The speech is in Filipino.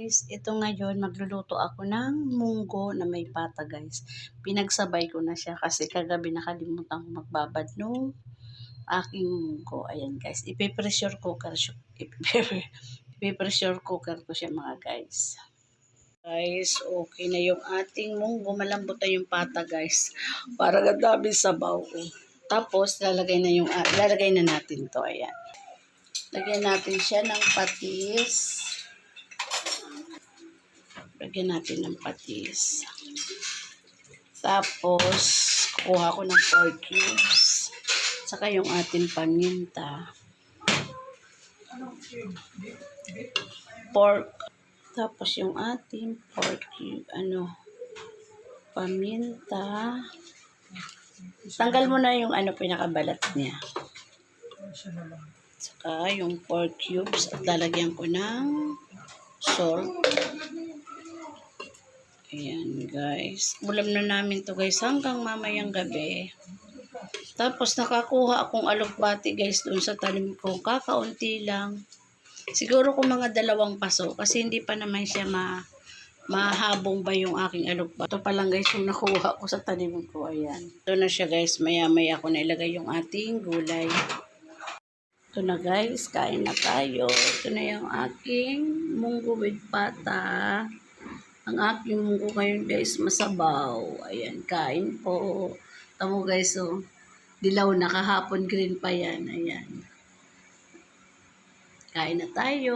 guys, ito ngayon magluluto ako ng munggo na may pata guys. Pinagsabay ko na siya kasi kagabi nakalimutan ko magbabad nung aking munggo. Ayan guys, ipe-pressure cooker ipe-pressure cooker ko siya mga guys. Guys, okay na yung ating munggo. Malambot na yung pata guys. Para gadabi sabaw. Tapos lalagay na natin to. Ayan. Lagyan natin siya ng patis. Lagyan natin ng patis. Tapos, kuha ko ng 4 cubes. Saka yung ating paminta. Pork. Tapos yung ating pork cube. Paminta. Tanggal mo na yung pinakabalat niya. Saka yung pork cubes. At lalagyan ko ng salt. Ayan guys. Ulam na namin to guys hanggang mamayang gabi. Tapos nakakuha akong alugbati guys doon sa tanim ko. Kakaunti lang. Siguro kung mga 2 paso. Kasi hindi pa naman siya mahabong ba yung aking alugbati. Ito pa lang guys yung nakuha ko sa tanim ko. Ayan. Ito na siya guys. Maya-maya ko na ilagay yung ating gulay. Ito na guys. Kain na tayo. Ito na yung aking munggo with pata. Ang aking munggo ngayon guys, masabaw. Ayan, kain po. Tamo guys, oh. Dilaw na kahapon, green pa yan. Ayan. Kain na tayo.